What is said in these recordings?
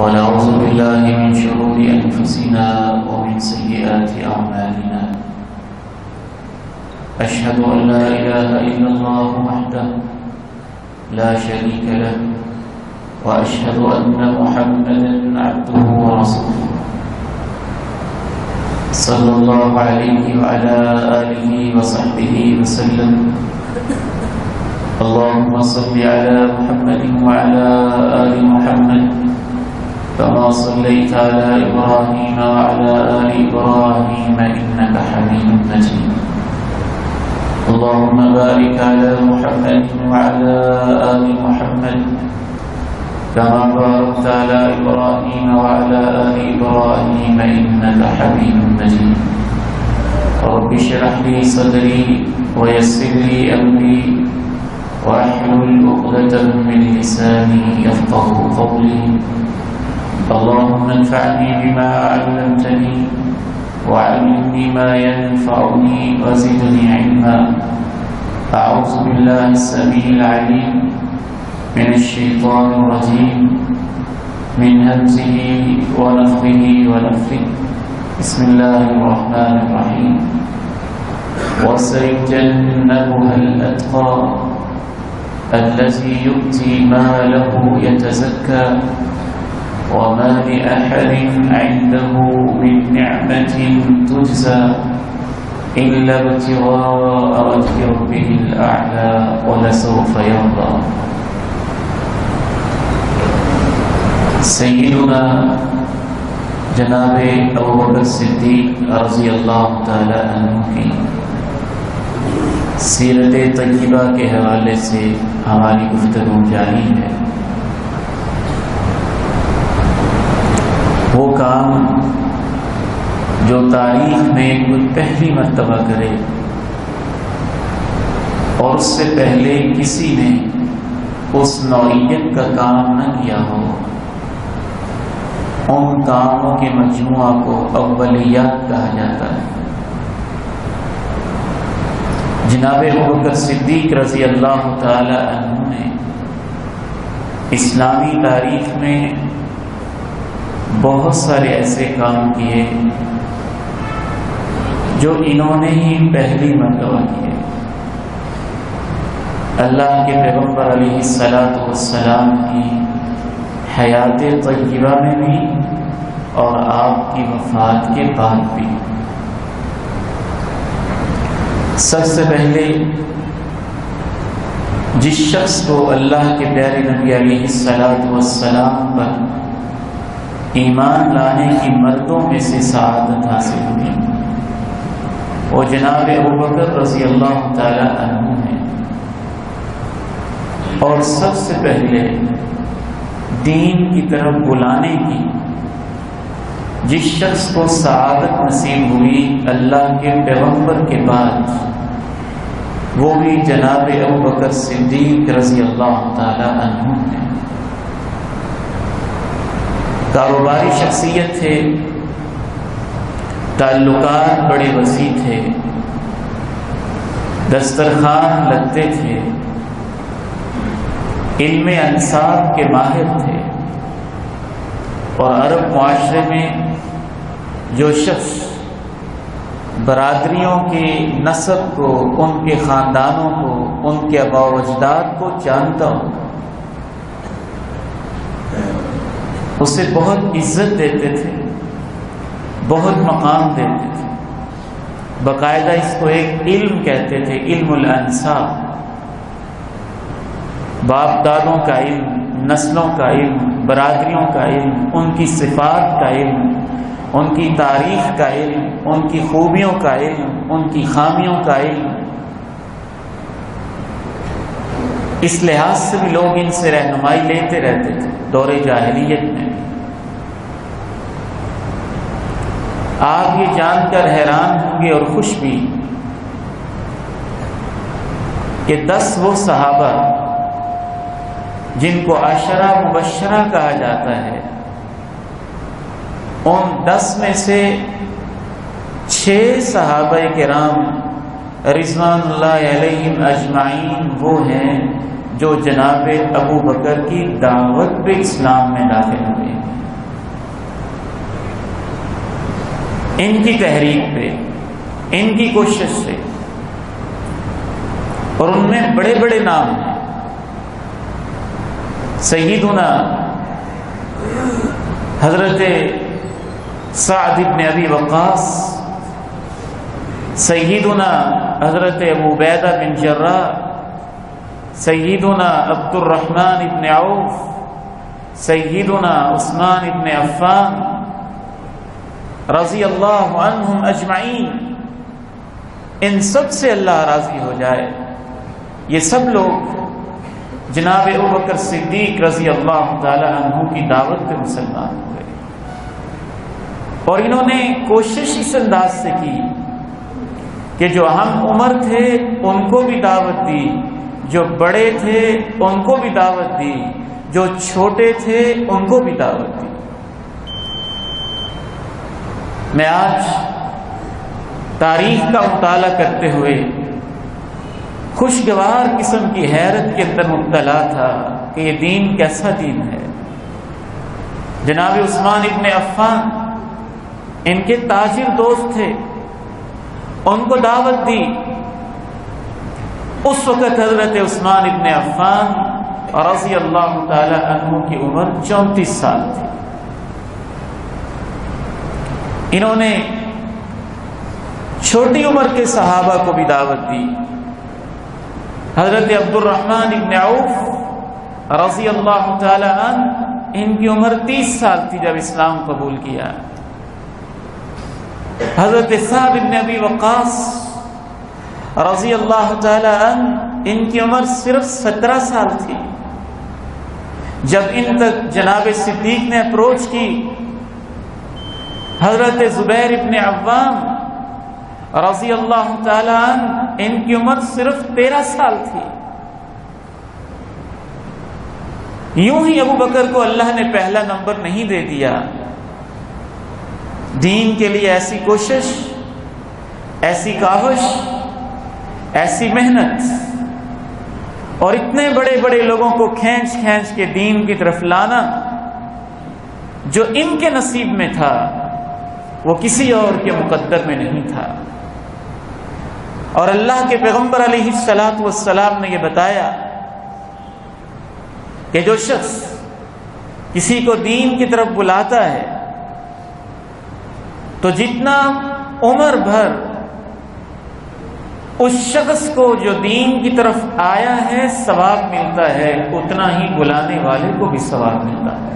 ونعوذ بالله من شرور أنفسنا ومن سيئات أعمالنا. أشهد أن لا إله إلا الله وحده لا شريك له، وأشهد أن محمدا عبده ورسوله صلى الله عليه وعلى آله وصحبه وسلم. اللهم صل على محمد وعلى آل محمد كما صليت على إبراهيم وعلى آل إبراهيم إنك حميد مجيد. اللهم بارك على محمد وعلى آل محمد كما باركت على إبراهيم وعلى آل إبراهيم إنك حميد مجيد. رب اشرح لي صدري ويسر لي أمري واحلل عقدة من لساني يفقهوا قولي. اللهم انفعني بما علمتني وعلمني ما ينفعني وزدني علما. أعوذ بالله السميع العليم من الشيطان الرجيم من همزه ونفخه ونفثه. بسم الله الرحمن الرحيم. وسيجنبها الأتقى الذي يؤتي ماله يتزكى وما لأحد عنده من نعمة تجزى إلا ابتغاء وجه ربه الأعلى ولسوف يرضى. سیدنا جناب ابوبکر صدیق رضی اللہ تعالی عنہ کی سیرت طیبہ کے حوالے سے ہماری گفتگو جاری ہے. وہ کام جو تاریخ میں کوئی پہلی مرتبہ کرے اور اس سے پہلے کسی نے اس نوعیت کا کام نہ کیا ہو، ان کاموں کے مجموعہ کو اولیات کہا جاتا ہے. جناب ابوبکر صدیق رضی اللہ تعالی عنہ نے اسلامی تاریخ میں بہت سارے ایسے کام کیے جو انہوں نے ہی پہلی مرتبہ کیے. اللہ کے پیغمبر علیہ السلام کی حیات طیبہ میں بھی اور آپ کی وفات کے بعد بھی. سب سے پہلے جس شخص کو اللہ کے پیارے نبی علیہ السلام پر ایمان لانے کی مردوں میں سے سعادت حاصل ہوئی وہ جناب ابوبکر رضی اللہ تعالی عنہ ہیں. اور سب سے پہلے دین کی طرف بلانے کی جس شخص کو سعادت نصیب ہوئی اللہ کے پیغمبر کے بعد، وہ بھی جناب ابوبکر صدیق رضی اللہ تعالی عنہ ہیں. کاروباری شخصیت تھے، تعلقات بڑے وسیع تھے، دسترخوان لگتے تھے، علم انصاب کے ماہر تھے. اور عرب معاشرے میں جو شخص برادریوں کے نسب کو، ان کے خاندانوں کو، ان کے آباء و اجداد کو جانتا ہو، اسے بہت عزت دیتے تھے، بہت مقام دیتے تھے. باقاعدہ اس کو ایک علم کہتے تھے، علم الانساب. باپ دادوں کا علم، نسلوں کا علم، برادریوں کا علم، ان کی صفات کا علم، ان کی تاریخ کا علم، ان کی خوبیوں کا علم، ان کی خامیوں کا علم. اس لحاظ سے بھی لوگ ان سے رہنمائی لیتے رہتے تھے دور جاہلیت میں. آپ یہ جان کر حیران ہوں گے اور خوش بھی کہ 10 وہ صحابہ جن کو عشرہ مبشرہ کہا جاتا ہے، ان 10 میں سے 6 صحابہ کرام رضوان اللہ علیہم اجمعین وہ ہیں جو جناب ابو بکر کی دعوت پہ اسلام میں داخل ہوئے. ان کی تحریک پہ، ان کی کوشش سے، اور ان میں بڑے بڑے نام ہیں۔ سیدنا حضرت سعد بن ابی وقاص، سیدنا حضرت ابو عبیدہ بن جراح، سیدنا عبد الرحمن بن عوف، سیدنا عثمان بن عفان رضی اللہ عنہم اجمعین، ان سب سے اللہ راضی ہو جائے، یہ سب لوگ جناب ابوبکر صدیق رضی اللہ تعالی عنہ کی دعوت پہ مسلمان ہوئے، اور انہوں نے کوشش اس انداز سے کی کہ جو ہم عمر تھے ان کو بھی دعوت دی، جو بڑے تھے ان کو بھی دعوت دی، جو چھوٹے تھے ان کو بھی دعوت دی۔ میں آج تاریخ کا مطالعہ کرتے ہوئے خوشگوار قسم کی حیرت کے اندر مبتلا تھا کہ یہ دین کیسا دین ہے۔ جناب عثمان ابن عفان ان کے تاجر دوست تھے، ان کو دعوت دی۔ اس وقت حضرت عثمان ابن عفان رضی اللہ تعالی عنہ کی عمر 34 سال تھی۔ انہوں نے چھوٹی عمر کے صحابہ کو بھی دعوت دی۔ حضرت عبد الرحمن ابن عوف رضی اللہ تعالی عنہ، ان کی عمر 30 سال تھی جب اسلام قبول کیا۔ حضرت سعد بن ابی وقاص رضی اللہ تعالی عنہ، ان کی عمر صرف 17 سال تھی جب ان تک جناب صدیق نے اپروچ کی۔ حضرت زبیر ابن عوام رضی اللہ تعالی عنہ، ان کی عمر صرف 13 سال تھی۔ یوں ہی ابو بکر کو اللہ نے پہلا نمبر نہیں دے دیا۔ دین کے لیے ایسی کوشش، ایسی کاوش، ایسی محنت، اور اتنے بڑے بڑے لوگوں کو کھینچ کھینچ کے دین کی طرف لانا، جو ان کے نصیب میں تھا وہ کسی اور کے مقدر میں نہیں تھا۔ اور اللہ کے پیغمبر علیہ الصلاۃ والسلام نے یہ بتایا کہ جو شخص کسی کو دین کی طرف بلاتا ہے تو جتنا عمر بھر اس شخص کو جو دین کی طرف آیا ہے ثواب ملتا ہے، اتنا ہی بلانے والے کو بھی ثواب ملتا ہے۔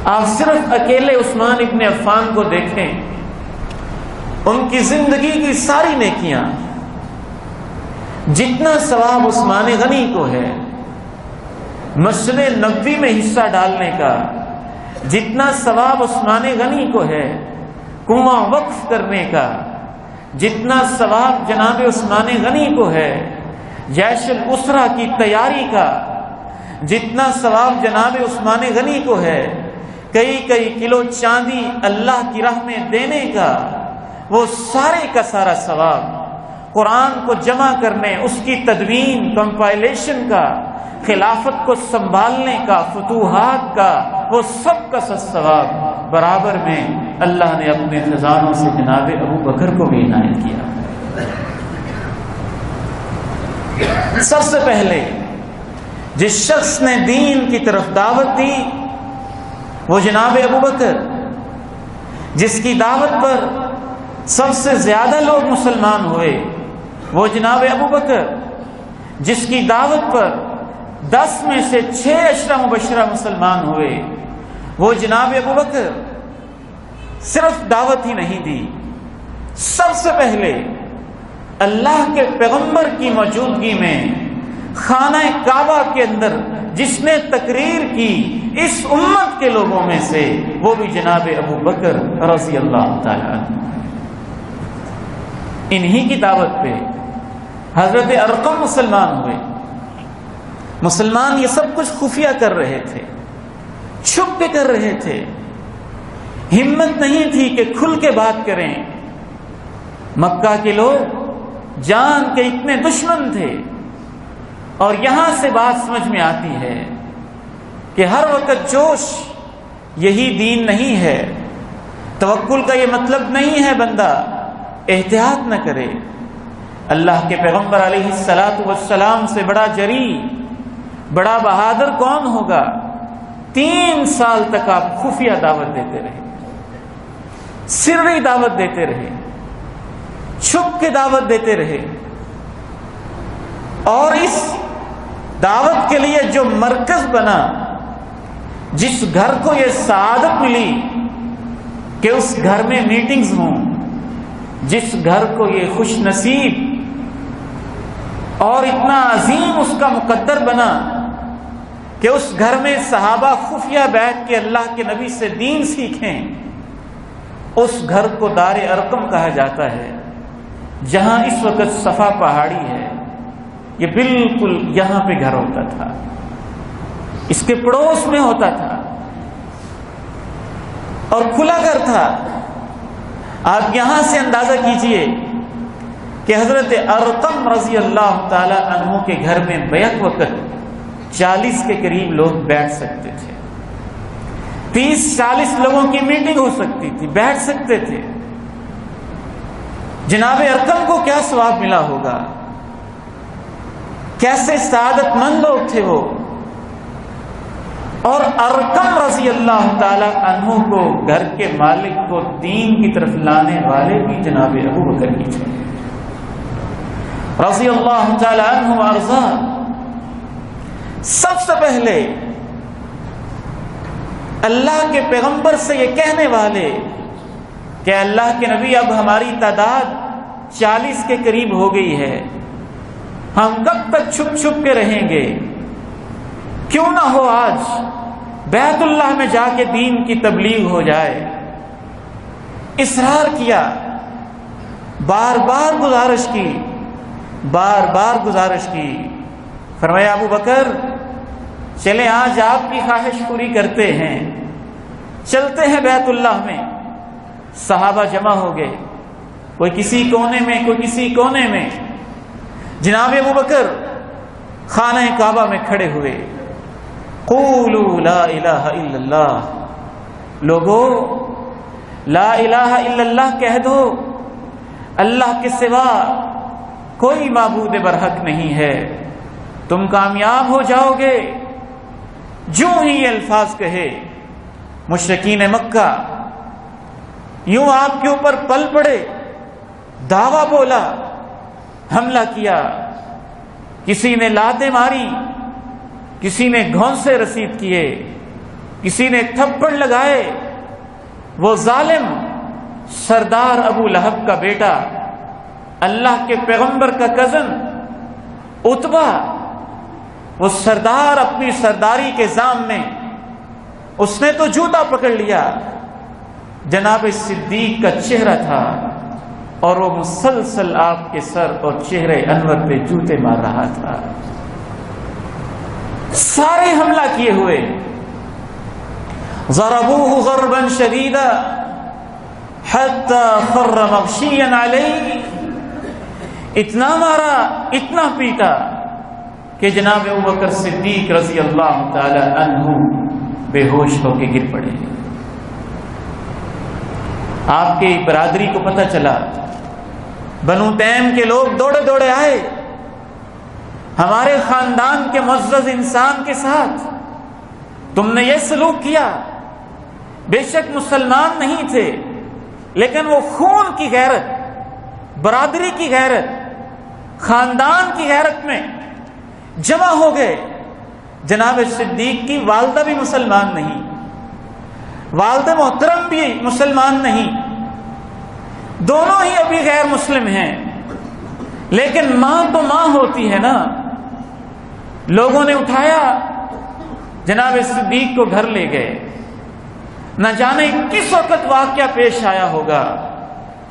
آپ صرف اکیلے عثمان ابن عفان کو دیکھیں، ان کی زندگی کی ساری نیکیاں، جتنا ثواب عثمان غنی کو ہے مسجد نبوی میں حصہ ڈالنے کا، جتنا ثواب عثمان غنی کو ہے کنواں وقف کرنے کا، جتنا ثواب جناب عثمان غنی کو ہے جیش الاسرہ کی تیاری کا، جتنا ثواب جناب عثمان غنی کو ہے کئی کئی کلو چاندی اللہ کی راہ میں دینے کا، وہ سارے کا سارا ثواب قرآن کو جمع کرنے، اس کی تدوین، کمپائلیشن کا، خلافت کو سنبھالنے کا، فتوحات کا، وہ سب کا ثواب برابر میں اللہ نے اپنے خزانوں سے جناب ابو بکر کو بھی عنایت کیا۔ سب سے پہلے جس شخص نے دین کی طرف دعوت دی وہ جناب ابو بکر، جس کی دعوت پر سب سے زیادہ لوگ مسلمان ہوئے وہ جناب ابو بکر، جس کی دعوت پر 10 میں سے 6 عشرہ مبشرہ مسلمان ہوئے وہ جناب ابو بکر۔ صرف دعوت ہی نہیں دی، سب سے پہلے اللہ کے پیغمبر کی موجودگی میں خانہ کعبہ کے اندر جس نے تقریر کی اس امت کے لوگوں میں سے، وہ بھی جناب ابو بکر رضی اللہ تعالی عنہ۔ انہی کی دعوت پہ حضرت ارقم مسلمان ہوئے۔ مسلمان یہ سب کچھ خفیہ کر رہے تھے، چھپ کے کر رہے تھے، ہمت نہیں تھی کہ کھل کے بات کریں۔ مکہ کے لوگ جان کے اتنے دشمن تھے، اور یہاں سے بات سمجھ میں آتی ہے کہ ہر وقت جوش یہی دین نہیں ہے، توکل کا یہ مطلب نہیں ہے بندہ احتیاط نہ کرے. اللہ کے پیغمبر علیہ الصلاۃ والسلام سے بڑا جری، بڑا بہادر کون ہوگا؟ 3 سال تک آپ خفیہ دعوت دیتے رہے، سری دعوت دیتے رہے، چھپ کے دعوت دیتے رہے، اور اس دعوت کے لیے جو مرکز بنا، جس گھر کو یہ سعادت ملی کہ اس گھر میں میٹنگز ہوں، جس گھر کو یہ خوش نصیب اور اتنا عظیم اس کا مقدر بنا کہ اس گھر میں صحابہ خفیہ بیٹھ کے اللہ کے نبی سے دین سیکھیں، اس گھر کو دار ارقم کہا جاتا ہے، جہاں اس وقت صفا پہاڑی ہے. یہ بالکل یہاں پہ گھر ہوتا تھا، اس کے پڑوس میں ہوتا تھا اور کھلا گھر تھا. آپ یہاں سے اندازہ کیجئے کہ حضرت ارقم رضی اللہ تعالی عنہ کے گھر میں بیک وقت 40 کے قریب لوگ بیٹھ سکتے تھے. 30-40 لوگوں کی میٹنگ ہو سکتی تھی، بیٹھ سکتے تھے. جناب ارقم کو کیا ثواب ملا ہوگا، کیسے سعادت مند لوگ تھے وہ. اور ارقم رضی اللہ تعالی عنہ کو، گھر کے مالک کو دین کی طرف لانے والے بھی جناب ابو بکر ہی تھے رضی اللہ تعالی عنہ وارضا. سب سے پہلے اللہ کے پیغمبر سے یہ کہنے والے کہ اللہ کے نبی اب ہماری تعداد 40 کے قریب ہو گئی ہے، ہم کب تک چھپ چھپ کے رہیں گے؟ کیوں نہ ہو آج بیت اللہ میں جا کے دین کی تبلیغ ہو جائے. اصرار کیا، بار بار گزارش کی، بار بار گزارش کی. فرمایا ابو بکر چلیں آج آپ کی خواہش پوری کرتے ہیں، چلتے ہیں بیت اللہ میں. صحابہ جمع ہو گئے، کوئی کسی کونے میں، کوئی کسی کونے میں. جناب ابو بکر خانہ کعبہ میں کھڑے ہوئے. قولوا لا الہ الا اللہ، لوگو لا الہ الا اللہ کہہ دو، اللہ کے سوا کوئی معبود برحق نہیں ہے، تم کامیاب ہو جاؤ گے. جو ہی یہ الفاظ کہے مشرکین مکہ یوں آپ کے اوپر پل پڑے، دعویٰ بولا، حملہ کیا. کسی نے لاتیں ماری، کسی نے گھونسے رسید کیے، کسی نے تھپڑ لگائے. وہ ظالم سردار ابو لہب کا بیٹا، اللہ کے پیغمبر کا کزن عتبہ، وہ سردار اپنی سرداری کے زام میں اس نے تو جوتا پکڑ لیا. جناب صدیق کا چہرہ تھا اور وہ مسلسل آپ کے سر اور چہرے انور پہ جوتے مار رہا تھا. سارے حملہ کیے ہوئے. ضربوه ضربا شديدا حتى خر مغشيا عليه، اتنا مارا، اتنا پیٹا کہ جناب ابوبکر صدیق رضی اللہ تعالی عنہ بے ہوش ہو کے گر پڑے. آپ کی برادری کو پتہ چلا، بنو تیم کے لوگ دوڑے دوڑے آئے، ہمارے خاندان کے معزز انسان کے ساتھ تم نے یہ سلوک کیا. بے شک مسلمان نہیں تھے، لیکن وہ خون کی غیرت، برادری کی غیرت، خاندان کی غیرت میں جمع ہو گئے. جناب صدیق کی والدہ بھی مسلمان نہیں، والد محترم بھی مسلمان نہیں، دونوں ہی ابھی غیر مسلم ہیں، لیکن ماں تو ماں ہوتی ہے نا. لوگوں نے اٹھایا، جناب صدیق کو گھر لے گئے. نہ جانے کس وقت واقعہ پیش آیا ہوگا.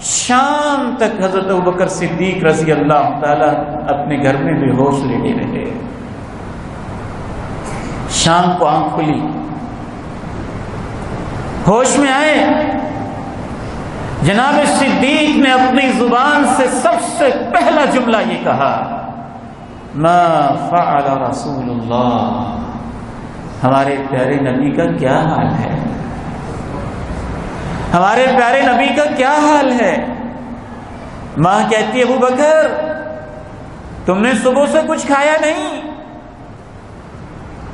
شام تک حضرت ابوبکر صدیق رضی اللہ تعالی اپنے گھر میں بے ہوش لیٹے رہے. شام کو آنکھ کھلی، ہوش میں آئے. جناب صدیق نے اپنی زبان سے سب سے پہلا جملہ یہ کہا، ما فعل رسول اللہ، ہمارے پیارے نبی کا کیا حال ہے. ہمارے پیارے نبی کا کیا حال ہے؟ ماں کہتی ہے ابو بکر تم نے صبح سے کچھ کھایا نہیں،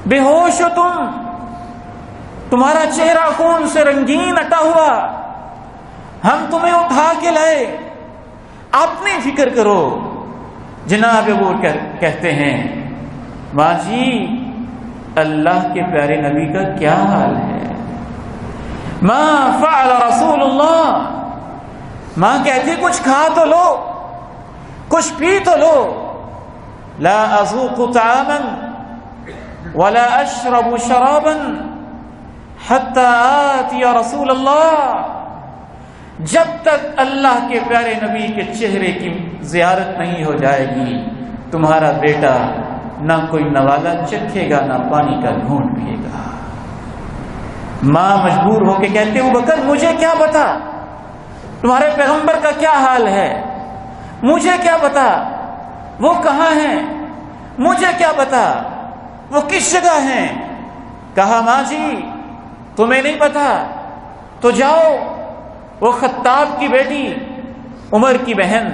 بے ہوش ہو تمہارا چہرہ خون سے رنگین اٹا ہوا، ہم تمہیں اٹھا کے لائے، اپنی فکر کرو۔ جناب وہ کہتے ہیں ماں جی اللہ کے پیارے نبی کا کیا حال ہے؟ ما فعل رسول اللہ، ماں کہتی کچھ کھا تو لو، کچھ پی تو لو۔ لا اذوق طعاما ولا اشرب شرابا حتى آتی رسول اللہ، جب تک اللہ کے پیارے نبی کے چہرے کی زیارت نہیں ہو جائے گی تمہارا بیٹا نہ کوئی نوالا چکھے گا نہ پانی کا گھونٹ پیے گا۔ ماں مجبور ہو کے کہتے ہو بکر مجھے کیا پتا تمہارے پیغمبر کا کیا حال ہے، مجھے کیا پتا وہ کہاں ہیں، مجھے کیا پتا وہ کس جگہ ہیں۔ کہا ماں جی تمہیں نہیں پتا تو جاؤ، وہ خطاب کی بیٹی عمر کی بہن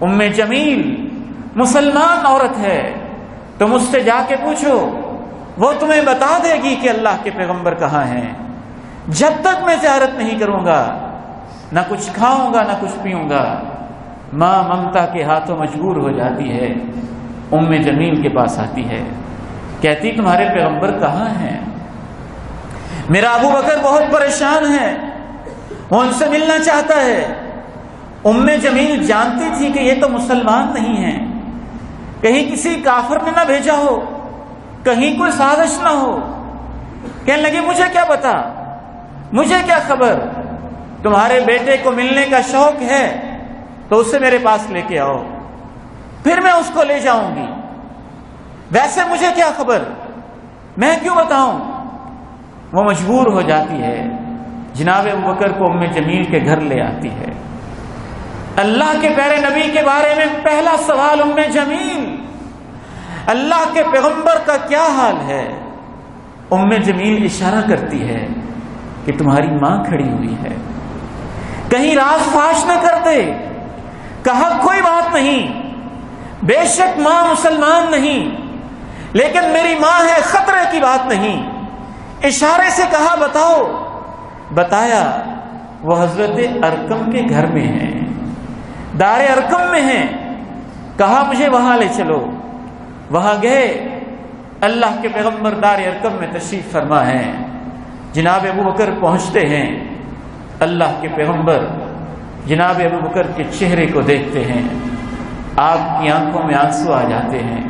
ام جمیل مسلمان عورت ہے، تم اس سے جا کے پوچھو، وہ تمہیں بتا دے گی کہ اللہ کے پیغمبر کہاں ہیں۔ جب تک میں زیارت نہیں کروں گا نہ کچھ کھاؤں گا نہ کچھ پیوں گا۔ ماں ممتا کے ہاتھوں مجبور ہو جاتی ہے، ام جمیل کے پاس آتی ہے، کہتی تمہارے پیغمبر کہاں ہیں؟ میرا ابو بکر بہت پریشان ہے، وہ ان سے ملنا چاہتا ہے۔ ام جمیل جانتی تھی کہ یہ تو مسلمان نہیں ہیں، کہیں کسی کافر نے نہ بھیجا ہو، کہیں کوئی سازش نہ ہو۔ کہنے لگی مجھے کیا پتا، مجھے کیا خبر، تمہارے بیٹے کو ملنے کا شوق ہے تو اسے میرے پاس لے کے آؤ، پھر میں اس کو لے جاؤں گی، ویسے مجھے کیا خبر، میں کیوں بتاؤں۔ وہ مجبور ہو جاتی ہے، جناب ابوبکر کو ام جمیل کے گھر لے آتی ہے۔ اللہ کے پیارے نبی کے بارے میں پہلا سوال ام جمیل، اللہ کے پیغمبر کا کیا حال ہے؟ ام جمیل اشارہ کرتی ہے کہ تمہاری ماں کھڑی ہوئی ہے، کہیں راز فاش نہ کر دے۔ کہا کوئی بات نہیں، بے شک ماں مسلمان نہیں لیکن میری ماں ہے، خطرے کی بات نہیں۔ اشارے سے کہا بتاؤ، بتایا وہ حضرت ارقم کے گھر میں ہیں، دار ارقم میں ہیں۔ کہا مجھے وہاں لے چلو، وہاں گئے، اللہ کے پیغمبر دار ارقم میں تشریف فرما ہیں۔ جناب ابوبکر پہنچتے ہیں، اللہ کے پیغمبر جناب ابوبکر کے چہرے کو دیکھتے ہیں، آپ کی آنکھوں میں آنسو آ جاتے ہیں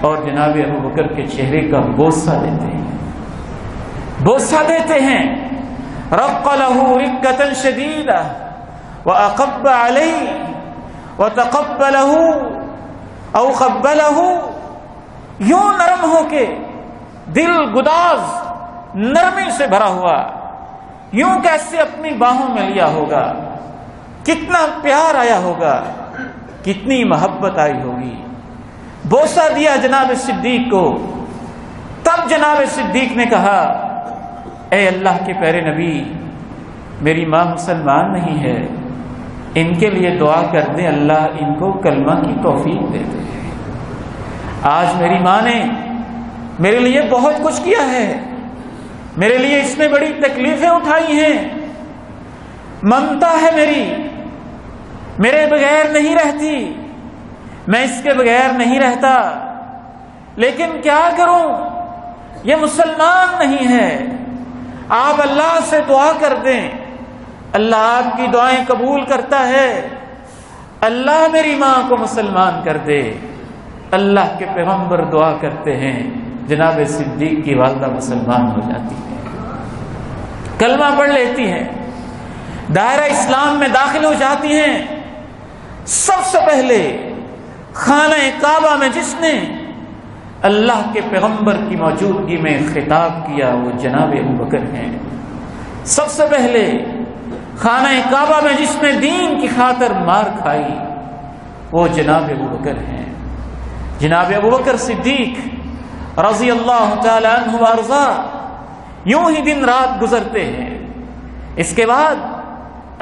اور جناب ابوبکر کے چہرے کا بوسہ دیتے ہیں، بوسہ دیتے ہیں۔ رق له رقة شديدة وأقب عليه وتقبله أو قبله، یوں نرم ہو کے، دل گداز نرمی سے بھرا ہوا، یوں کیسے اپنی باہوں میں لیا ہوگا، کتنا پیار آیا ہوگا، کتنی محبت آئی ہوگی۔ بوسہ دیا جناب صدیق کو۔ تب جناب صدیق نے کہا اے اللہ کے پیارے نبی، میری ماں مسلمان نہیں ہے، ان کے لیے دعا کر دیں اللہ ان کو کلمہ کی توفیق دے دے۔ آج میری ماں نے میرے لیے بہت کچھ کیا ہے، میرے لیے اس نے بڑی تکلیفیں اٹھائی ہیں، ممتا ہے میری، میرے بغیر نہیں رہتی، میں اس کے بغیر نہیں رہتا، لیکن کیا کروں، یہ مسلمان نہیں ہے۔ آپ اللہ سے دعا کر دیں، اللہ آپ کی دعائیں قبول کرتا ہے، اللہ میری ماں کو مسلمان کر دے۔ اللہ کے پیغمبر دعا کرتے ہیں، جناب صدیق کی والدہ مسلمان ہو جاتی ہے، کلمہ پڑھ لیتی ہیں، دائرہ اسلام میں داخل ہو جاتی ہیں۔ سب سے پہلے خانہ کعبہ میں جس نے اللہ کے پیغمبر کی موجودگی میں خطاب کیا وہ جناب ابوبکر ہیں۔ سب سے پہلے خانہ کعبہ میں جس نے دین کی خاطر مار کھائی وہ جناب ابوبکر ہیں۔ جناب ابوبکر صدیق رضی اللہ تعالی عنہ وارضا، یوں ہی دن رات گزرتے ہیں، اس کے بعد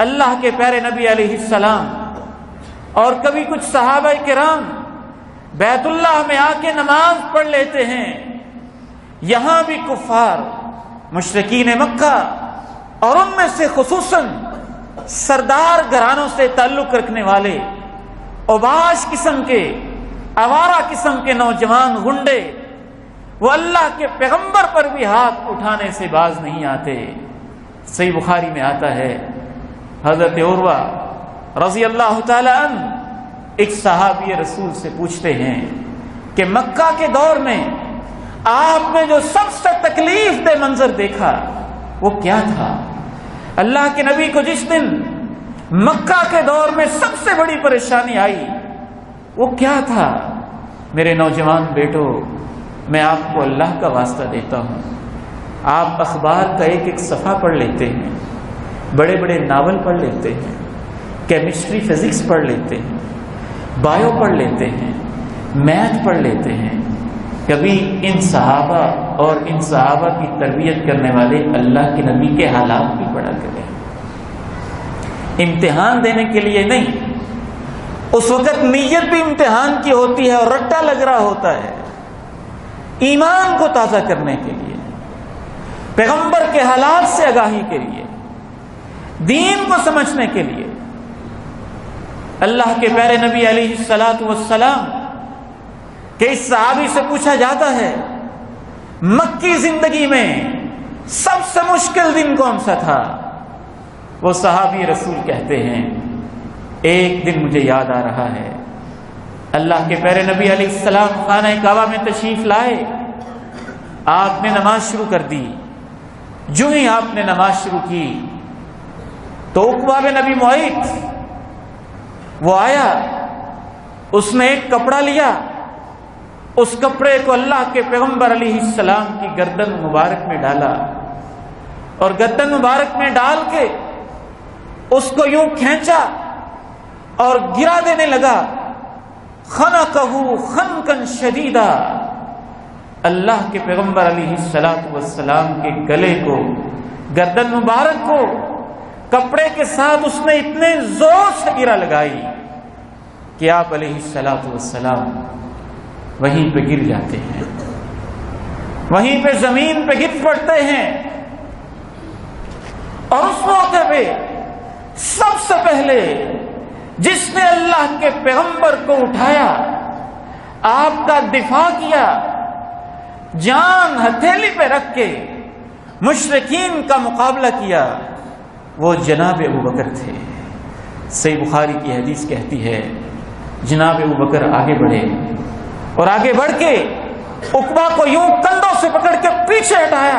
اللہ کے پیارے نبی علیہ السلام اور کبھی کچھ صحابہ کرام بیت اللہ میں آ کے نماز پڑھ لیتے ہیں. یہاں بھی کفار مشرکین مکہ اور ان میں سے خصوصاً سردار گھرانوں سے تعلق رکھنے والے اوباش قسم کے آوارہ قسم کے نوجوان غنڈے وہ اللہ کے پیغمبر پر بھی ہاتھ اٹھانے سے باز نہیں آتے. صحیح بخاری میں آتا ہے حضرت عروہ رضی اللہ تعالی عنہ ایک صحابی رسول سے پوچھتے ہیں کہ مکہ کے دور میں آپ نے جو سب سے تکلیف دہ منظر دیکھا وہ کیا تھا؟ اللہ کے نبی کو جس دن مکہ کے دور میں سب سے بڑی پریشانی آئی وہ کیا تھا؟ میرے نوجوان بیٹو، میں آپ کو اللہ کا واسطہ دیتا ہوں، آپ اخبار کا ایک ایک صفحہ پڑھ لیتے ہیں، بڑے بڑے ناول پڑھ لیتے ہیں، کیمسٹری فزکس پڑھ لیتے ہیں، بایو پڑھ لیتے ہیں، میتھ پڑھ لیتے ہیں، کبھی ان صحابہ اور ان صحابہ کی تربیت کرنے والے اللہ کے نبی کے حالات بھی پڑھا کریں. امتحان دینے کے لیے نہیں، اس وقت نیت بھی امتحان کی ہوتی ہے اور رٹا لگ رہا ہوتا ہے، ایمان کو تازہ کرنے کے لیے، پیغمبر کے حالات سے آگاہی کے لیے، دین کو سمجھنے کے لیے. اللہ کے پیارے نبی علیہ الصلاۃ والسلام کہ اس صحابی سے پوچھا جاتا ہے مکی زندگی میں سب سے مشکل دن کون سا تھا؟ وہ صحابی رسول کہتے ہیں ایک دن مجھے یاد آ رہا ہے، اللہ کے پیارے نبی علیہ السلام خانہ کعبہ میں تشریف لائے، آپ نے نماز شروع کر دی. جو ہی آپ نے نماز شروع کی تو عقبہ بن ابی معیط وہ آیا، اس نے ایک کپڑا لیا، اس کپڑے کو اللہ کے پیغمبر علیہ السلام کی گردن مبارک میں ڈالا اور گردن مبارک میں ڈال کے اس کو یوں کھینچا اور گرا دینے لگا. خنقہ خنقا شدیدا، اللہ کے پیغمبر علیہ السلام کے گلے کو، گردن مبارک کو کپڑے کے ساتھ اس نے اتنے زور سے گرا لگائی کہ آپ علیہ السلام وہیں پہ گر جاتے ہیں، وہیں پہ زمین پہ گر پڑتے ہیں. اور اس موقع پہ سب سے پہلے جس نے اللہ کے پیغمبر کو اٹھایا، آپ کا دفاع کیا، جان ہتھیلی پہ رکھ کے مشرکین کا مقابلہ کیا، وہ جناب ابوبکر تھے. صحیح بخاری کی حدیث کہتی ہے جناب ابوبکر آگے بڑھے اور آگے بڑھ کے عقبہ کو یوں کندھوں سے پکڑ کے پیچھے ہٹایا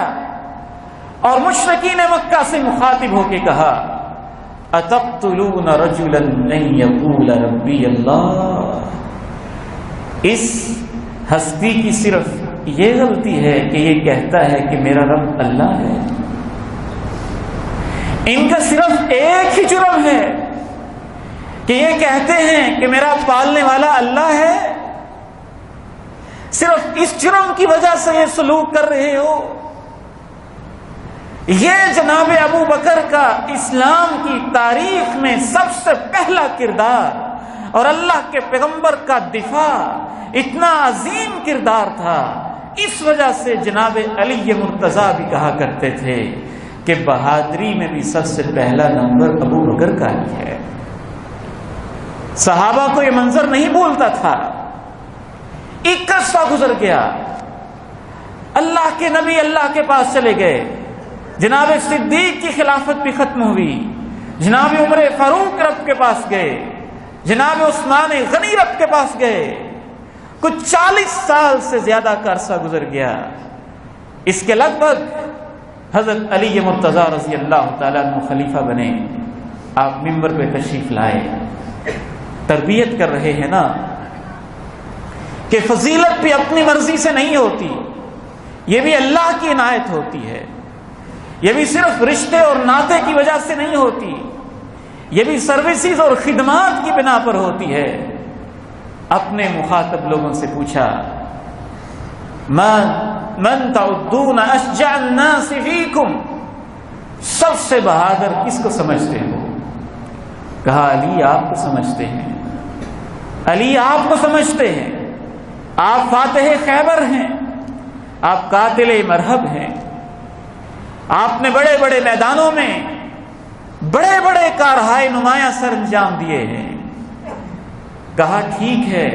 اور مشرکین مکہ سے مخاطب ہو کے کہا اتقتلون رجلا ان یقول ربی اللہ. اس ہستی کی صرف یہ غلطی ہے کہ یہ کہتا ہے کہ میرا رب اللہ ہے. ان کا صرف ایک ہی جرم ہے کہ یہ کہتے ہیں کہ میرا پالنے والا اللہ ہے. صرف اس جرم کی وجہ سے یہ سلوک کر رہے ہو. یہ جناب ابو بکر کا اسلام کی تاریخ میں سب سے پہلا کردار اور اللہ کے پیغمبر کا دفاع اتنا عظیم کردار تھا. اس وجہ سے جناب علی مرتضیٰ بھی کہا کرتے تھے کہ بہادری میں بھی سب سے پہلا نمبر ابو بکر کا ہی ہے. صحابہ کو یہ منظر نہیں بھولتا تھا. 21 سال گزر گیا، اللہ کے نبی اللہ کے پاس چلے گئے، جناب صدیق کی خلافت بھی ختم ہوئی، جناب عمر فاروق رب کے پاس گئے، جناب عثمان غنی رب کے پاس گئے. کچھ 40 سال سے زیادہ کا عرصہ گزر گیا. اس کے لگ بھگ حضرت علی مرتضیٰ رضی اللہ تعالیٰ عنہ خلیفہ بنے. آپ منبر پہ تشریف لائے، تربیت کر رہے ہیں نا کہ فضیلت بھی اپنی مرضی سے نہیں ہوتی، یہ بھی اللہ کی عنایت ہوتی ہے. یہ بھی صرف رشتے اور ناطے کی وجہ سے نہیں ہوتی، یہ بھی سروسز اور خدمات کی بنا پر ہوتی ہے. اپنے مخاطب لوگوں سے پوچھا من تعدون اشجع الناس فیکم، سب سے بہادر کس کو سمجھتے ہو؟ کہا علی آپ کو سمجھتے ہیں، علی آپ کو سمجھتے ہیں، آپ فاتح خیبر ہیں، آپ قاتل مرہب ہیں، آپ نے بڑے بڑے میدانوں میں بڑے بڑے کارہائے نمایاں سر انجام دیے ہیں۔ کہا ٹھیک ہے،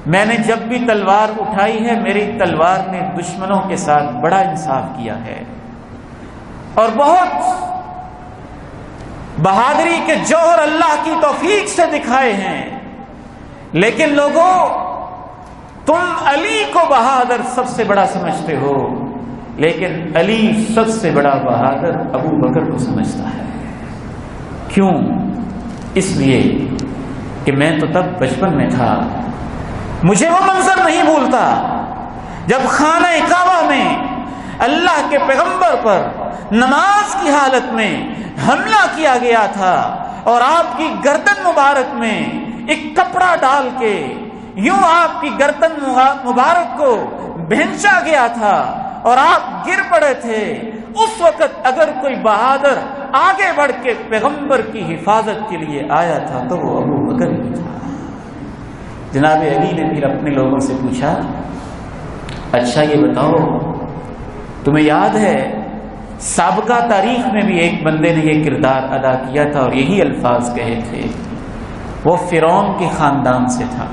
میں نے جب بھی تلوار اٹھائی ہے میری تلوار نے دشمنوں کے ساتھ بڑا انصاف کیا ہے اور بہت بہادری کے جوہر اللہ کی توفیق سے دکھائے ہیں، لیکن لوگوں تم علی کو بہادر سب سے بڑا سمجھتے ہو، لیکن علی سب سے بڑا بہادر ابو بکر کو سمجھتا ہے۔ کیوں؟ اس لیے کہ میں تو تب بچپن میں تھا، مجھے وہ منظر نہیں بھولتا جب خانہ کعبہ میں اللہ کے پیغمبر پر نماز کی حالت میں حملہ کیا گیا تھا اور آپ کی گردن مبارک میں ایک کپڑا ڈال کے یوں آپ کی گردن مبارک کو بھینچا گیا تھا اور آپ گر پڑے تھے۔ اس وقت اگر کوئی بہادر آگے بڑھ کے پیغمبر کی حفاظت کے لیے آیا تھا تو وہ ابو بکر ہی تھا۔ جناب علی نے پھر اپنے لوگوں سے پوچھا، اچھا یہ بتاؤ تمہیں یاد ہے سابقہ تاریخ میں بھی ایک بندے نے یہ کردار ادا کیا تھا اور یہی الفاظ کہے تھے، وہ فرعون کے خاندان سے تھا،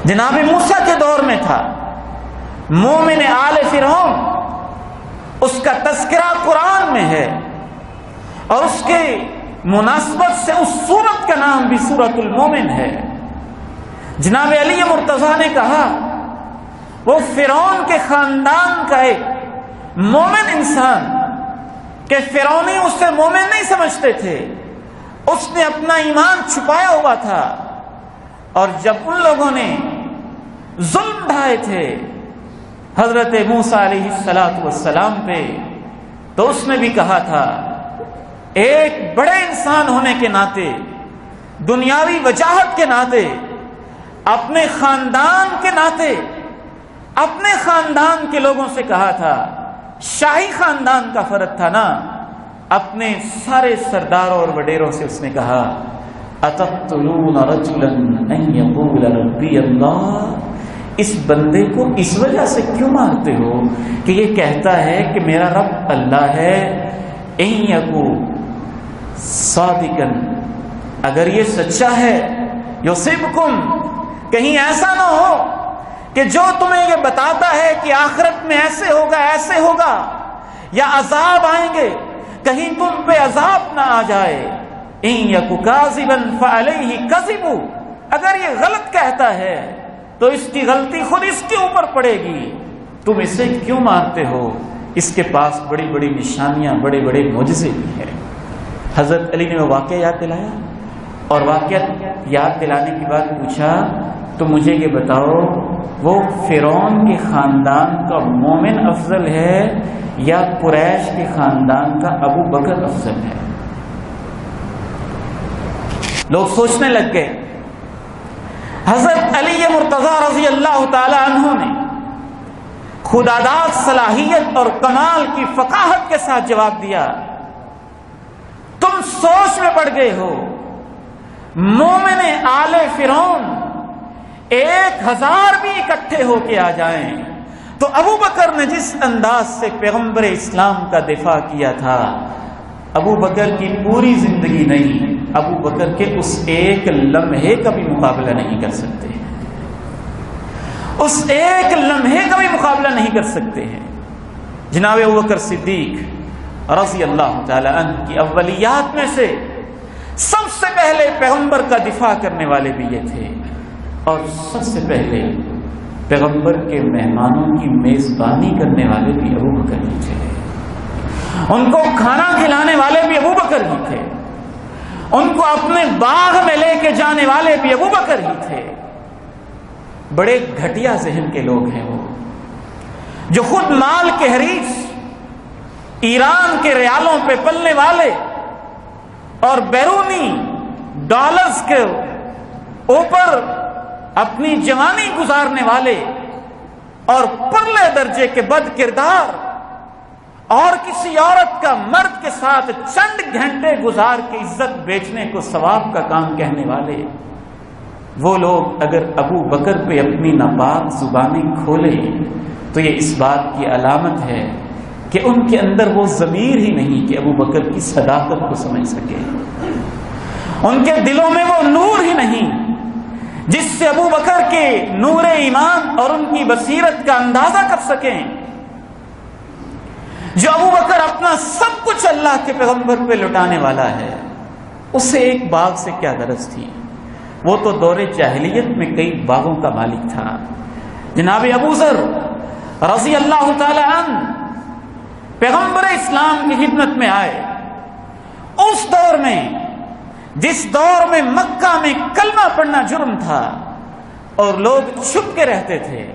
جناب موسیٰ کے دور میں تھا، مومن آل فرعون، اس کا تذکرہ قرآن میں ہے اور اس کے مناسبت سے اس سورت کا نام بھی سورۃ المومن ہے۔ جناب علی مرتضیٰ نے کہا وہ فرعون کے خاندان کا ایک مومن انسان کہ فرعونی اسے مومن نہیں سمجھتے تھے، اس نے اپنا ایمان چھپایا ہوا تھا، اور جب ان لوگوں نے ظلم ڈھائے تھے حضرت موسیٰ علیہ السلام پہ تو اس نے بھی کہا تھا ایک بڑے انسان ہونے کے ناطے، دنیاوی وجاہت کے ناطے، اپنے خاندان کے ناطے، اپنے خاندان کے لوگوں سے کہا تھا، شاہی خاندان کا فرد تھا نا، اپنے سارے سرداروں اور وڈیروں سے اس نے کہا اتقتلون رجلا ان یقول ربی اللہ، اس بندے کو اس وجہ سے کیوں مارتے ہو کہ یہ کہتا ہے کہ میرا رب اللہ ہے، ان یکو صادقا، اگر یہ سچا ہے، یصبکم، کہیں ایسا نہ ہو کہ جو تمہیں یہ بتاتا ہے کہ آخرت میں ایسے ہوگا ایسے ہوگا یا عذاب آئیں گے، کہیں تم پہ عذاب نہ آ جائے، ان یکو کاذبا فعلیہ کذب، اگر یہ غلط کہتا ہے تو اس کی غلطی خود اس کے اوپر پڑے گی، تم اسے کیوں مارتے ہو، اس کے پاس بڑی بڑی نشانیاں، بڑے بڑے معجزے بھی ہیں۔ حضرت علی نے وہ واقعہ یاد دلایا اور واقعہ یاد دلانے کے بعد پوچھا تو مجھے یہ بتاؤ وہ فرعون کے خاندان کا مومن افضل ہے یا قریش کے خاندان کا ابو بکر افضل ہے؟ لوگ سوچنے لگ گئے۔ حضرت علی مرتضیٰ رضی اللہ تعالی عنہ نے خداداد صلاحیت اور کمال کی فقاہت کے ساتھ جواب دیا، تم سوچ میں پڑ گئے ہو، مومن آل فرعون 1000 بھی اکٹھے ہو کے آ جائیں تو ابو بکر نے جس انداز سے پیغمبر اسلام کا دفاع کیا تھا، ابو بکر کی پوری زندگی نہیں، ابو بکر کے اس ایک لمحے کا بھی مقابلہ نہیں کر سکتے، اس ایک لمحے کا بھی مقابلہ نہیں کر سکتے ہیں۔ جناب ابو بکر صدیق رضی اللہ تعالی عنہ کی اولیات میں سے سب سے پہلے پیغمبر کا دفاع کرنے والے بھی یہ تھے، اور سب سے پہلے پیغمبر کے مہمانوں کی میزبانی کرنے والے بھی ابو بکر ہی تھے، ان کو کھانا کھلانے والے بھی ابو بکر ہی تھے، ان کو اپنے باغ میں لے کے جانے والے بھی ابو بکر ہی تھے۔ بڑے گھٹیا ذہن کے لوگ ہیں وہ، جو خود مال کے حریص، ایران کے ریالوں پہ پلنے والے اور بیرونی ڈالرز کے اوپر اپنی جوانی گزارنے والے اور پرلے درجے کے بد کردار اور کسی عورت کا مرد کے ساتھ چند گھنٹے گزار کے عزت بیچنے کو ثواب کا کام کہنے والے وہ لوگ اگر ابو بکر پہ اپنی ناپاک زبانیں کھولے تو یہ اس بات کی علامت ہے کہ ان کے اندر وہ ضمیر ہی نہیں کہ ابو بکر کی صداقت کو سمجھ سکے، ان کے دلوں میں وہ نور ہی نہیں جس سے ابو بکر کے نور ایمان اور ان کی بصیرت کا اندازہ کر سکیں۔ جو ابو بکر اپنا سب کچھ اللہ کے پیغمبر پہ لٹانے والا ہے، اسے ایک باغ سے کیا غرض تھی؟ وہ تو دور جاہلیت میں کئی باغوں کا مالک تھا۔ جناب ابو ذر رضی اللہ تعالی عنہ پیغمبر اسلام کی خدمت میں آئے، اس دور میں جس دور میں مکہ میں کلمہ پڑھنا جرم تھا اور لوگ چھپ کے رہتے تھے،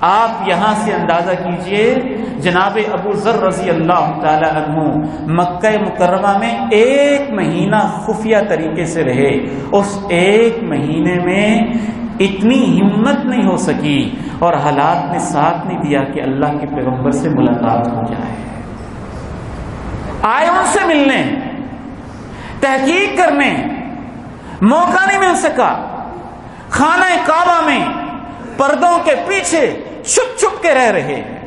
آپ یہاں سے اندازہ کیجئے جناب ابو ذر رضی اللہ تعالی عنہ مکہ مکرمہ میں 1 مہینہ خفیہ طریقے سے رہے۔ اس 1 مہینے میں اتنی ہمت نہیں ہو سکی اور حالات نے ساتھ نہیں دیا کہ اللہ کے پیغمبر سے ملاقات ہو جائے۔ آئے ان سے ملنے، تحقیق کرنے، موقع نہیں مل سکا۔ خانہ کعبہ میں پردوں کے پیچھے چھپ چھپ کے رہ رہے ہیں۔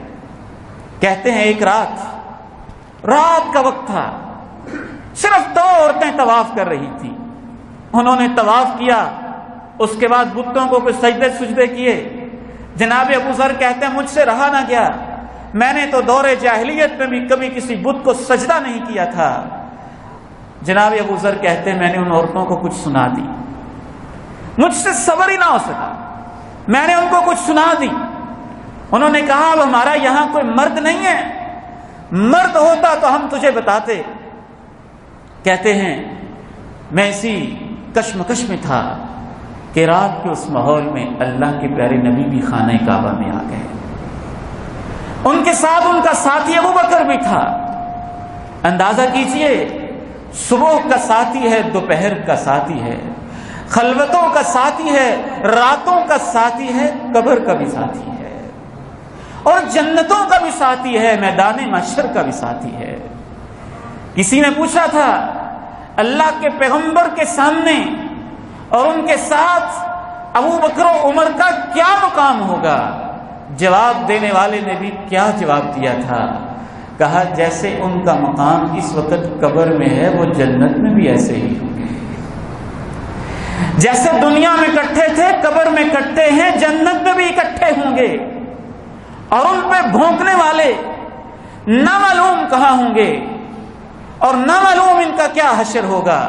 کہتے ہیں ایک رات کا وقت تھا، صرف 2 عورتیں طواف کر رہی تھیں۔ انہوں نے طواف کیا، اس کے بعد بتوں کو کچھ سجدے کیے۔ جناب ابو ذر کہتے ہیں مجھ سے رہا نہ گیا، میں نے تو دور جاہلیت میں بھی کبھی کسی بت کو سجدہ نہیں کیا تھا۔ جناب ابو ذر کہتے ہیں میں نے ان عورتوں کو کچھ سنا دی، مجھ سے صبر ہی نہ ہو سکا، میں نے ان کو کچھ سنا دی۔ انہوں نے کہا اب ہمارا یہاں کوئی مرد نہیں ہے، مرد ہوتا تو ہم تجھے بتاتے۔ کہتے ہیں میں اسی کشمکش میں تھا کہ رات کے اس ماحول میں اللہ کے پیارے نبی بھی خانہ کعبہ میں آ گئے۔ ان کے ساتھ ان کا ساتھی ابو بکر بھی تھا۔ اندازہ کیجئے، صبح کا ساتھی ہے، دوپہر کا ساتھی ہے، خلوتوں کا ساتھی ہے، راتوں کا ساتھی ہے، قبر کا بھی ساتھی ہے، اور جنتوں کا بھی ساتھی ہے، میدان محشر کا بھی ساتھی ہے۔ کسی نے پوچھا تھا اللہ کے پیغمبر کے سامنے اور ان کے ساتھ ابو بکر و عمر کا کیا مقام ہوگا؟ جواب دینے والے نے بھی کیا جواب دیا تھا؟ کہا جیسے ان کا مقام اس وقت قبر میں ہے وہ جنت میں بھی ایسے ہی ہوں گے، جیسے دنیا میں اکٹھے تھے قبر میں اکٹھے ہیں، جنت میں بھی اکٹھے ہوں گے۔ اور ان پہ بھونکنے والے نہ معلوم کہاں ہوں گے اور نہ معلوم ان کا کیا حشر ہوگا۔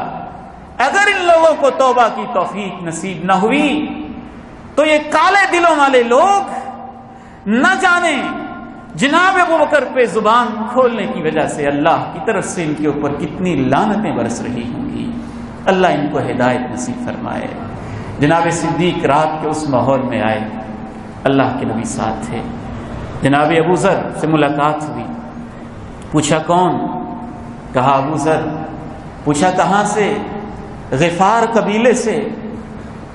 اگر ان لوگوں کو توبہ کی توفیق نصیب نہ ہوئی تو یہ کالے دلوں والے لوگ نہ جانے جناب ابو بکر پہ زبان کھولنے کی وجہ سے اللہ کی طرف سے ان کے اوپر کتنی لعنتیں برس رہی ہوں گی۔ اللہ ان کو ہدایت نصیب فرمائے۔ جناب صدیق رات کے اس ماحول میں آئے، اللہ کے نبی ساتھ تھے۔ جناب ابو ذر سے ملاقات ہوئی، پوچھا کون؟ کہا ابو ذر۔ پوچھا کہاں سے؟ غفار قبیلے سے۔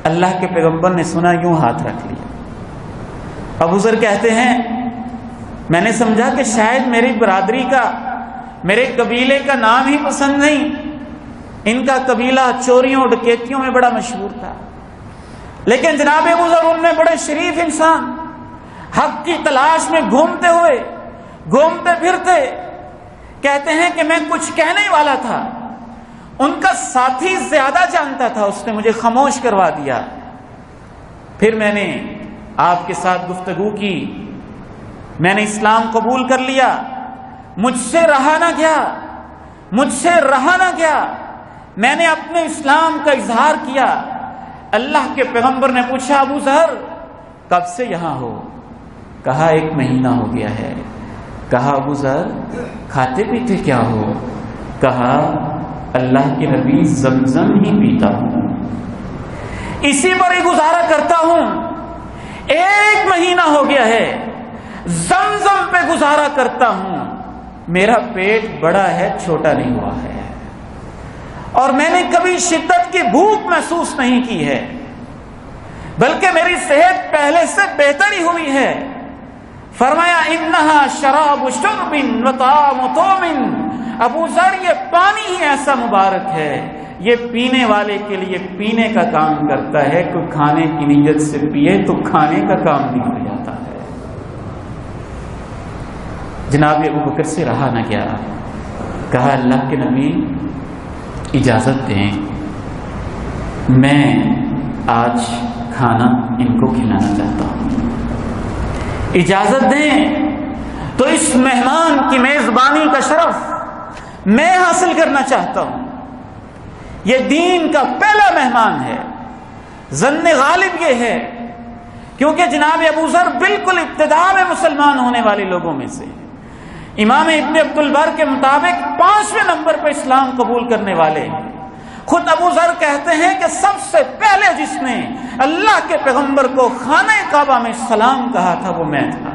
اللہ کے پیغمبر نے سنا یوں ہاتھ رکھ لیا۔ ابو ذر کہتے ہیں میں نے سمجھا کہ شاید میری برادری کا، میرے قبیلے کا نام ہی پسند نہیں، ان کا قبیلہ چوریوں ڈکیتیوں میں بڑا مشہور تھا، لیکن جناب ابو ذر ان میں بڑے شریف انسان، حق کی تلاش میں گھومتے پھرتے۔ کہتے ہیں کہ میں کچھ کہنے والا تھا، ان کا ساتھی زیادہ جانتا تھا، اس نے مجھے خاموش کروا دیا۔ پھر میں نے آپ کے ساتھ گفتگو کی، میں نے اسلام قبول کر لیا، مجھ سے رہا نہ گیا، میں نے اپنے اسلام کا اظہار کیا۔ اللہ کے پیغمبر نے پوچھا ابو ذر کب سے یہاں ہو؟ کہا 1 مہینہ ہو گیا ہے۔ کہا ابو ذر کھاتے پیتے کیا ہو؟ کہا اللہ کے نبی زمزم ہی پیتا ہوں، اسی پر ہی گزارا کرتا ہوں، 1 مہینہ ہو گیا ہے، زمزم پہ گزارا کرتا ہوں، میرا پیٹ بڑا ہے چھوٹا نہیں ہوا ہے، اور میں نے کبھی شدت کی بھوک محسوس نہیں کی ہے، بلکہ میری صحت پہلے سے بہتر ہی ہوئی ہے، فرمایا انہا شراب شرب و طعام طعم، ابو ذر یہ پانی ہی ایسا مبارک ہے، یہ پینے والے کے لیے پینے کا کام کرتا ہے، کوئی کھانے کی نیت سے پیے تو کھانے کا کام بھی ہو جاتا ہے۔ جناب ابو بکر سے رہا نہ گیا، کہا اللہ کے نبی اجازت دیں، میں آج کھانا ان کو کھلانا چاہتا ہوں، اجازت دیں تو اس مہمان کی میزبانی کا شرف میں حاصل کرنا چاہتا ہوں۔ یہ دین کا پہلا مہمان ہے، ظن غالب یہ ہے، کیونکہ جناب ابو ذر بالکل ابتدا میں مسلمان ہونے والے لوگوں میں سے، امام ابن عبد البر کے مطابق 5ویں نمبر پہ اسلام قبول کرنے والے ہیں۔ خود ابو ذر کہتے ہیں کہ سب سے پہلے جس نے اللہ کے پیغمبر کو خانہ کعبہ میں سلام کہا تھا وہ میں تھا۔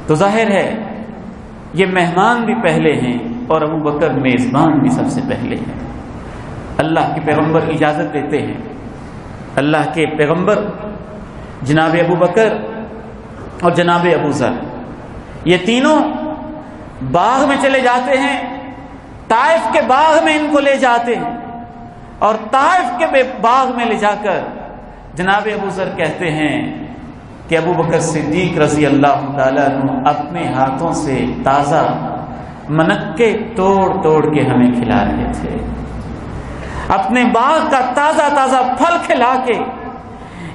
تو ظاہر ہے یہ مہمان بھی پہلے ہیں اور ابو بکر میزبان بھی سب سے پہلے ہیں۔ اللہ کے پیغمبر اجازت دیتے ہیں، اللہ کے پیغمبر جناب ابو بکر اور جناب ابو ذر یہ تینوں باغ میں چلے جاتے ہیں، طائف کے باغ میں ان کو لے جاتے ہیں، اور طائف کے باغ میں لے جا کر جناب ابو ذر کہتے ہیں کہ ابو بکر صدیق رضی اللہ تعالیٰ عنہ اپنے ہاتھوں سے تازہ منکے توڑ توڑ کے ہمیں کھلا رہے تھے، اپنے باغ کا تازہ تازہ پھل کھلا کے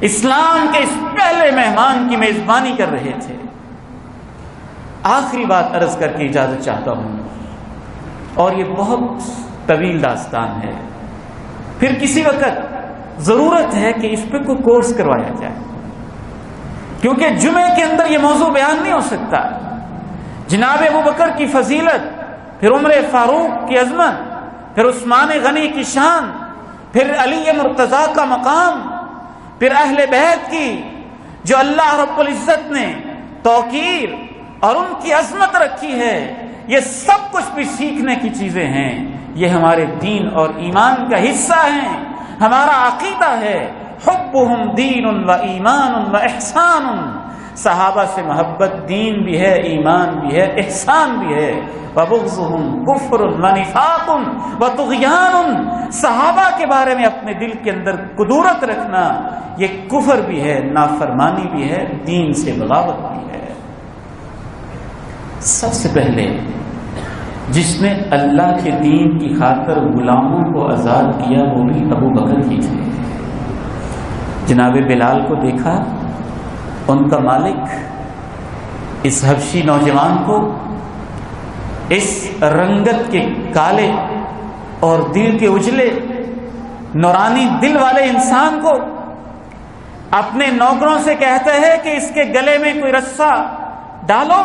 اسلام کے اس پہلے مہمان کی میزبانی کر رہے تھے۔ آخری بات عرض کر کے اجازت چاہتا ہوں، اور یہ بہت طویل داستان ہے، پھر کسی وقت ضرورت ہے کہ اس پہ کوئی کورس کروایا جائے، کیونکہ جمعے کے اندر یہ موضوع بیان نہیں ہو سکتا۔ جناب ابو بکر کی فضیلت، پھر عمر فاروق کی عظمت، پھر عثمان غنی کی شان، پھر علی مرتضیٰ کا مقام، پھر اہل بیت کی جو اللہ رب العزت نے توقیر اور ان کی عظمت رکھی ہے، یہ سب کچھ بھی سیکھنے کی چیزیں ہیں، یہ ہمارے دین اور ایمان کا حصہ ہیں، ہمارا عقیدہ ہے۔ حبہم دین و ایمان و احسان، صحابہ سے محبت دین بھی ہے، ایمان بھی ہے، احسان بھی ہے۔ وبغضہم کفر و نفاق و طغیان، صحابہ کے بارے میں اپنے دل کے اندر قدورت رکھنا یہ کفر بھی ہے، نافرمانی بھی ہے، دین سے بغاوت بھی ہے۔ سب سے پہلے جس نے اللہ کے دین کی خاطر غلاموں کو آزاد کیا وہ بھی ابو بکر ہی تھے۔ جناب بلال کو دیکھا، ان کا مالک اس حبشی نوجوان کو، اس رنگت کے کالے اور دل کے اجلے نورانی دل والے انسان کو اپنے نوکروں سے کہتا ہے کہ اس کے گلے میں کوئی رسا ڈالو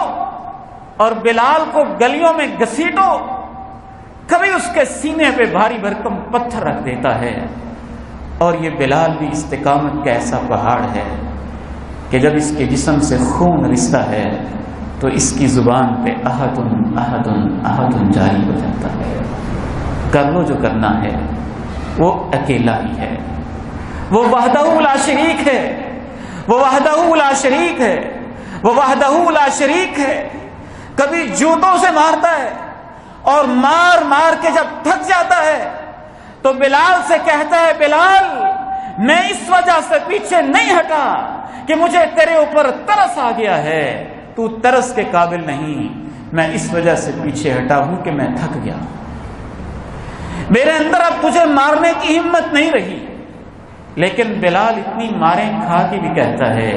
اور بلال کو گلیوں میں گھسیٹو۔ کبھی اس کے سینے پہ بھاری بھرکم پتھر رکھ دیتا ہے، اور یہ بلال بھی استقامت کا ایسا پہاڑ ہے کہ جب اس کے جسم سے خون رستا ہے تو اس کی زبان پہ احدن احدن احدن جاری ہو جاتا ہے۔ کر لو جو کرنا ہے، وہ اکیلا ہی ہے، وہ وحدہ لا شریک ہے، وہ وحدہ لا شریک ہے، وہ وحدہ لا شریک ہے۔ کبھی جوتوں سے مارتا ہے، اور مار مار کے جب تھک جاتا ہے تو بلال سے کہتا ہے بلال میں اس وجہ سے پیچھے نہیں ہٹا کہ مجھے تیرے اوپر ترس آ گیا ہے، تو ترس کے قابل نہیں، میں اس وجہ سے پیچھے ہٹا ہوں کہ میں تھک گیا، میرے اندر اب تجھے مارنے کی ہمت نہیں رہی۔ لیکن بلال اتنی ماریں کھا کے بھی کہتا ہے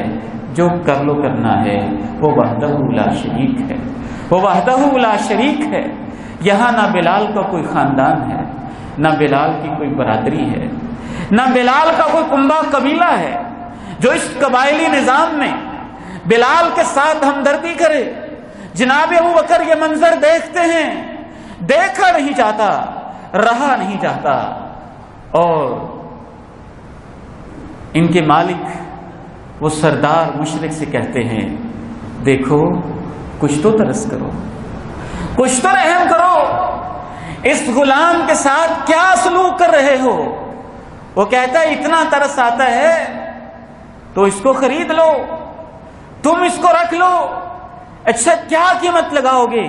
جو کر لو کرنا ہے، وہ وحدہ لا شریک ہے، وہ وحدہ لا شریک ہے۔ یہاں نہ بلال کا کوئی خاندان ہے، نہ بلال کی کوئی برادری ہے، نہ بلال کا کوئی کنبہ قبیلہ ہے جو اس قبائلی نظام میں بلال کے ساتھ ہمدردی کرے۔ جناب ابو بکر یہ منظر دیکھتے ہیں، دیکھا نہیں جاتا، رہا نہیں جاتا، اور ان کے مالک وہ سردار مشرق سے کہتے ہیں دیکھو کچھ تو ترس کرو، کچھ تو رحم کرو، اس غلام کے ساتھ کیا سلوک کر رہے ہو؟ وہ کہتا ہے اتنا ترس آتا ہے تو اس کو خرید لو، تم اس کو رکھ لو. اچھا کیا قیمت لگاؤ گے؟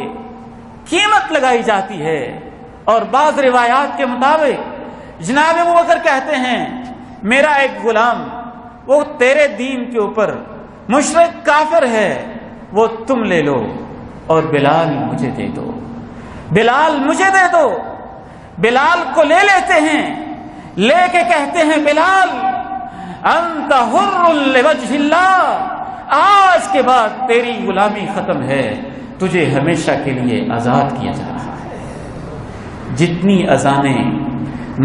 قیمت لگائی جاتی ہے. اور بعض روایات کے مطابق جناب ابوبکر کہتے ہیں میرا ایک غلام وہ تیرے دین کے اوپر مشرک کافر ہے، وہ تم لے لو اور بلال مجھے دے دو. بلال مجھے دے دو. بلال کو لے لیتے ہیں، لے کے کہتے ہیں بلال انت حر لوجہ اللہ، آج کے بعد تیری غلامی ختم ہے، تجھے ہمیشہ کے لیے آزاد کیا جا رہا ہے. جتنی اذانیں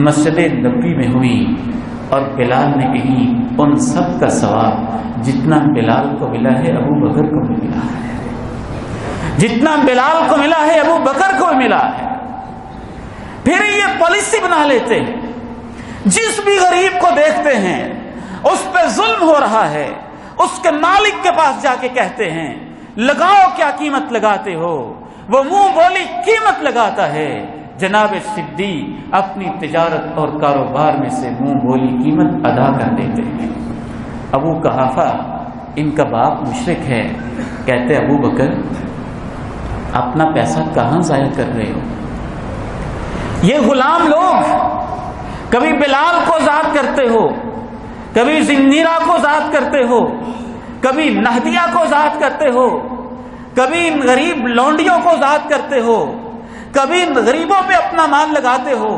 مسجد نبوی میں ہوئیں اور بلال نے کہیں، ان سب کا ثواب جتنا بلال کو ملا ہے ابو بکر کو بھی ملا ہے. جتنا بلال کو ملا ہے ابو بکر کو بھی ملا ہے. پھر یہ پالیسی بنا لیتے ہیں، جس بھی غریب کو دیکھتے ہیں اس پہ ظلم ہو رہا ہے، اس کے مالک کے پاس جا کے کہتے ہیں لگاؤ کیا قیمت لگاتے ہو. وہ منہ بولی قیمت لگاتا ہے. جناب صدیق اپنی تجارت اور کاروبار میں سے منہ بولی قیمت ادا کر دیتے ہیں. ابو قحافہ ان کا باپ مشرک ہے، کہتے ابو بکر اپنا پیسہ کہاں ضائع کر رہے ہو؟ یہ غلام لوگ کبھی بلال کو ذات کرتے ہو، کبھی زنیرہ کو ذات کرتے ہو، کبھی نہدیہ کو ذات کرتے ہو، کبھی غریب لونڈیوں کو ذات کرتے ہو، کبھی غریبوں پہ اپنا مال لگاتے ہو.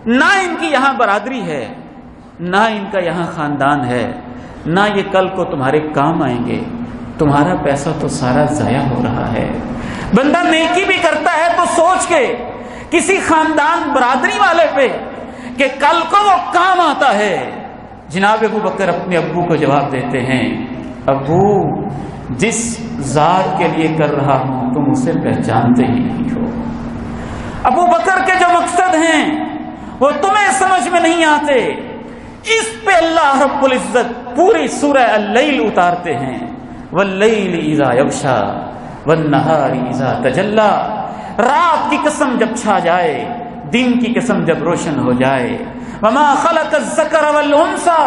نہ ان کی یہاں برادری ہے، نہ ان کا یہاں خاندان ہے، نہ یہ کل کو تمہارے کام آئیں گے. تمہارا پیسہ تو سارا ضائع ہو رہا ہے. بندہ نیکی بھی کرتا ہے تو سوچ کے کسی خاندان برادری والے پہ کہ کل کو وہ کام آتا ہے. جناب ابو بکر اپنے ابو کو جواب دیتے ہیں ابو جس ذات کے لیے کر رہا ہوں تم اسے پہچانتے ہی نہیں ہو. ابو بکر کے جو مقصد ہیں وہ تمہیں سمجھ میں نہیں آتے. اس پہ اللہ رب العزت پوری سورہ اللیل اتارتے ہیں واللیل اذا یغشا والنہار اذا تجلی. رات کی قسم جب چھا جائے، دن کی قسم جب روشن ہو جائے. وما خلق الذکر والانثى،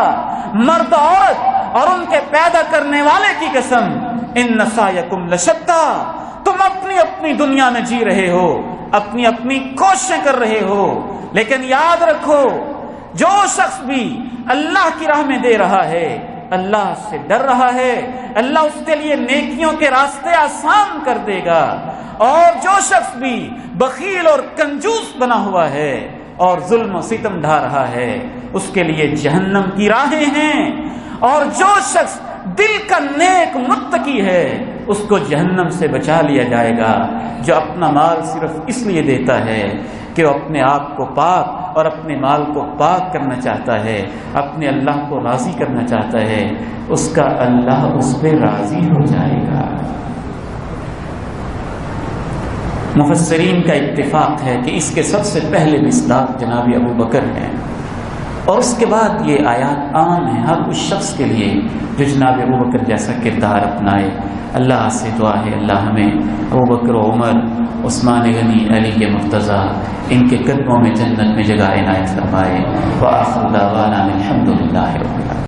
مرد عورت اور ان کے پیدا کرنے والے کی قسم. ان سعیکم لشتی، تم اپنی اپنی دنیا میں جی رہے ہو، اپنی اپنی کوششیں کر رہے ہو، لیکن یاد رکھو جو شخص بھی اللہ کی راہ میں دے رہا ہے، اللہ سے ڈر رہا ہے، اللہ اس کے لیے نیکیوں کے راستے آسان کر دے گا. اور جو شخص بھی بخیل اور کنجوس بنا ہوا ہے اور ظلم و ستم ڈھا رہا ہے، اس کے لیے جہنم کی راہیں ہیں. اور جو شخص دل کا نیک متقی ہے اس کو جہنم سے بچا لیا جائے گا. جو اپنا مال صرف اس لیے دیتا ہے کہ وہ اپنے آپ کو پاک اور اپنے مال کو پاک کرنا چاہتا ہے، اپنے اللہ کو راضی کرنا چاہتا ہے، اس کا اللہ اس پہ راضی ہو جائے گا. مفسرین کا اتفاق ہے کہ اس کے سب سے پہلے مصداق جناب ابو بکر ہیں، اور اس کے بعد یہ آیات عام ہیں ہر اس شخص کے لیے جو جناب ابو بکر جیسا کردار اپنائے. اللہ سے دعا ہے اللہ ہمیں ابو بکر و عمر، عثمان غنی، علی کے مرتضیٰ ان کے قدموں میں جنت میں جگہ عنایت فرمائے. وآخر دعوانا الحمد للہ رب العالمین.